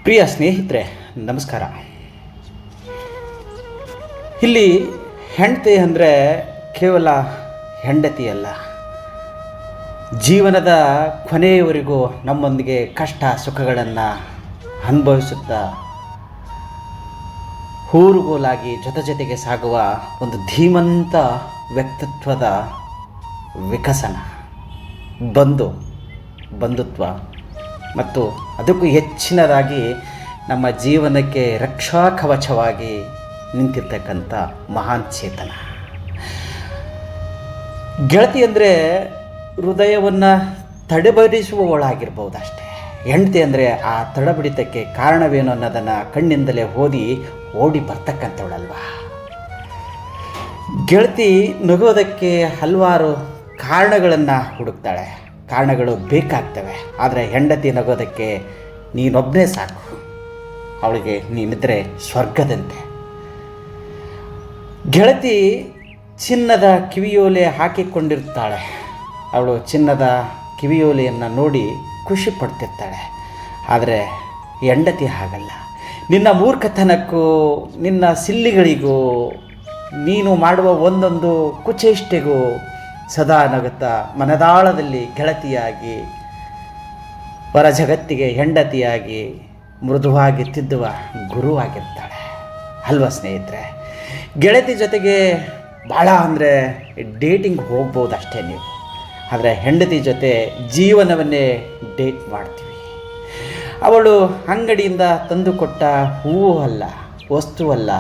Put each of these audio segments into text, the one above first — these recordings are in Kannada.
ಪ್ರಿಯ ಸ್ನೇಹಿತರೆ, ನಮಸ್ಕಾರ. ಇಲ್ಲಿ ಹೆಂಡತಿ ಅಂದರೆ ಕೇವಲ ಹೆಂಡತಿ ಅಲ್ಲ, ಜೀವನದ ಕೊನೆಯವರೆಗೂ ನಮ್ಮೊಂದಿಗೆ ಕಷ್ಟ ಸುಖಗಳನ್ನು ಅನುಭವಿಸುತ್ತಾ ಊರುಗೋಲಾಗಿ ಜೊತೆಗೆ ಸಾಗುವ ಒಂದು ಧೀಮಂತ ವ್ಯಕ್ತಿತ್ವದ ವಿಕಸನ, ಬಂಧುತ್ವ ಮತ್ತು ಅದಕ್ಕೂ ಹೆಚ್ಚಿನದಾಗಿ ನಮ್ಮ ಜೀವನಕ್ಕೆ ರಕ್ಷಾ ಕವಚವಾಗಿ ನಿಂತಿರ್ತಕ್ಕಂಥ ಮಹಾನ್ ಚೇತನ. ಗೆಳತಿ ಅಂದರೆ ಹೃದಯವನ್ನು ತಡೆಬಡಿಸುವವಳಾಗಿರ್ಬೋದು ಅಷ್ಟೇ. ಹೆಂಡತಿ ಅಂದರೆ ಆ ತಡಬಡಿತಕ್ಕೆ ಕಾರಣವೇನು ಅನ್ನೋದನ್ನು ಕಣ್ಣಿಂದಲೇ ಓಡಿ ಬರ್ತಕ್ಕಂಥವಳಲ್ವಾ. ಗೆಳತಿ ನಗೋದಕ್ಕೆ ಹಲವಾರು ಕಾರಣಗಳನ್ನು ಹುಡುಕ್ತಾಳೆ, ಕಾರಣಗಳು ಬೇಕಾಗ್ತವೆ. ಆದರೆ ಹೆಂಡತಿ ನಗೋದಕ್ಕೆ ನೀನೊಬ್ಬನೇ ಸಾಕು, ಅವಳಿಗೆ ನೀನಿದ್ರೆ ಸ್ವರ್ಗದಂತೆ. ಗೆಳತಿ ಚಿನ್ನದ ಕಿವಿಯೋಲೆ ಹಾಕಿಕೊಂಡಿರ್ತಾಳೆ, ಅವಳು ಚಿನ್ನದ ಕಿವಿಯೋಲೆಯನ್ನು ನೋಡಿ ಖುಷಿ ಪಡ್ತಿರ್ತಾಳೆ. ಆದರೆ ಹೆಂಡತಿ ಹಾಗಲ್ಲ. ನಿನ್ನ ಮೂರ್ಖತನಕ್ಕೂ ನಿನ್ನ ಸಿಲ್ಲಿಗಳಿಗೂ ನೀನು ಮಾಡುವ ಒಂದೊಂದು ಕುಚೇಷ್ಟೆಗೂ ಸದಾ ನಗುತ್ತಾ ಮನದಾಳದಲ್ಲಿ ಗೆಳತಿಯಾಗಿ, ಹೊರ ಜಗತ್ತಿಗೆ ಹೆಂಡತಿಯಾಗಿ ಮೃದುವಾಗಿ ತಿದ್ದುವ ಗುರುವಾಗಿರ್ತಾಳೆ ಅಲ್ವಾ ಸ್ನೇಹಿತರೆ. ಗೆಳತಿ ಜೊತೆಗೆ ಭಾಳ ಅಂದರೆ ಡೇಟಿಂಗ್ ಹೋಗ್ಬೋದು ಅಷ್ಟೇ ನೀವು, ಆದರೆ ಹೆಂಡತಿ ಜೊತೆ ಜೀವನವನ್ನೇ ಡೇಟ್ ಮಾಡ್ತೀವಿ. ಅವಳು ಅಂಗಡಿಯಿಂದ ತಂದುಕೊಟ್ಟ ಹೂವು ಅಲ್ಲ, ವಸ್ತುವಲ್ಲ,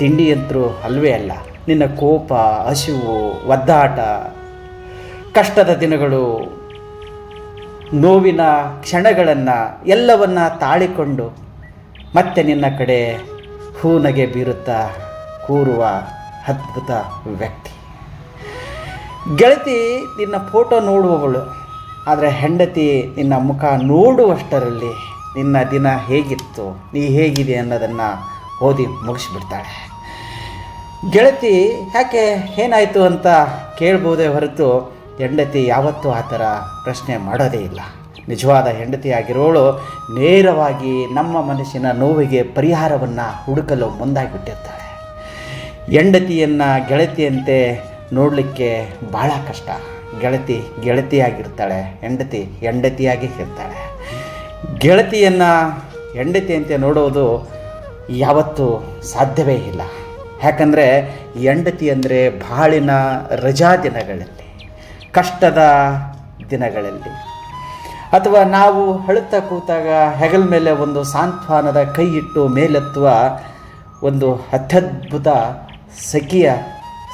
ತಿಂಡಿಯಂತರೂ ಅಲ್ವೇ ಅಲ್ಲ. ನಿನ್ನ ಕೋಪ, ಹಸಿವು, ಒದ್ದಾಟ, ಕಷ್ಟದ ದಿನಗಳು, ನೋವಿನ ಕ್ಷಣಗಳನ್ನು ಎಲ್ಲವನ್ನು ತಾಳಿಕೊಂಡು ಮತ್ತೆ ನಿನ್ನ ಕಡೆ ಹೂನಗೆ ಬೀರುತ್ತಾ ಕೂರುವ ಅದ್ಭುತ ವ್ಯಕ್ತಿ. ಗೆಳತಿ ನಿನ್ನ ಫೋಟೋ ನೋಡುವವಳು, ಆದರೆ ಹೆಂಡತಿ ನಿನ್ನ ಮುಖ ನೋಡುವಷ್ಟರಲ್ಲಿ ನಿನ್ನ ದಿನ ಹೇಗಿತ್ತು, ನೀ ಹೇಗಿದೆ ಅನ್ನೋದನ್ನು ಓದಿ ಮುಗಿಸ್ಬಿಡ್ತಾಳೆ. ಗೆಳತಿ ಯಾಕೆ ಏನಾಯಿತು ಅಂತ ಕೇಳ್ಬೋದೇ ಹೊರತು ಹೆಂಡತಿ ಯಾವತ್ತೂ ಆ ಥರ ಪ್ರಶ್ನೆ ಮಾಡೋದೇ ಇಲ್ಲ. ನಿಜವಾದ ಹೆಂಡತಿಯಾಗಿರೋಳು ನೇರವಾಗಿ ನಮ್ಮ ಮನಸ್ಸಿನ ನೋವಿಗೆ ಪರಿಹಾರವನ್ನು ಹುಡುಕಲು ಮುಂದಾಗಿಬಿಟ್ಟಿರ್ತಾಳೆ. ಹೆಂಡತಿಯನ್ನು ಗೆಳತಿಯಂತೆ ನೋಡಲಿಕ್ಕೆ ಭಾಳ ಕಷ್ಟ. ಗೆಳತಿ ಗೆಳತಿಯಾಗಿರ್ತಾಳೆ, ಹೆಂಡತಿಯಾಗಿ ಇರ್ತಾಳೆ. ಗೆಳತಿಯನ್ನು ಹೆಂಡತಿಯಂತೆ ನೋಡೋದು ಯಾವತ್ತೂ ಸಾಧ್ಯವೇ ಇಲ್ಲ. ಯಾಕಂದರೆ ಹೆಂಡತಿ ಅಂದರೆ ಬಾಳಿನ ರಜಾ ದಿನಗಳಲ್ಲಿ, ಕಷ್ಟದ ದಿನಗಳಲ್ಲಿ, ಅಥವಾ ನಾವು ಅಳುತ್ತಾ ಕೂತಾಗ ಹೆಗಲ ಮೇಲೆ ಒಂದು ಸಾಂತ್ವನದ ಕೈ ಇಟ್ಟು ಮೇಲೆತ್ತುವ ಒಂದು ಅತ್ಯದ್ಭುತ ಸಖಿಯ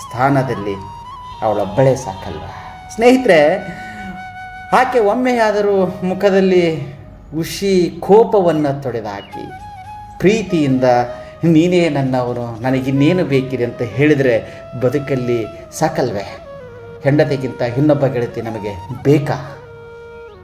ಸ್ಥಾನದಲ್ಲಿ ಅವಳೊಬ್ಬಳೇ ಸಾಕಲ್ವ ಸ್ನೇಹಿತರೆ. ಆಕೆ ಒಮ್ಮೆಯಾದರೂ ಮುಖದಲ್ಲಿ ಖುಷಿ ಕೋಪವನ್ನು ತೊಡೆದುಹಾಕಿ ಪ್ರೀತಿಯಿಂದ ನೀನೇ ನನ್ನವನು, ನನಗಿನ್ನೇನು ಬೇಕಿದೆ ಅಂತ ಹೇಳಿದರೆ ಬದುಕಲ್ಲಿ ಸಾಕಲ್ವೇ. ಹೆಂಡತಿಗಿಂತ ಇನ್ನೊಬ್ಬ ಗೆಳತಿ ನಮಗೆ ಬೇಕಾ?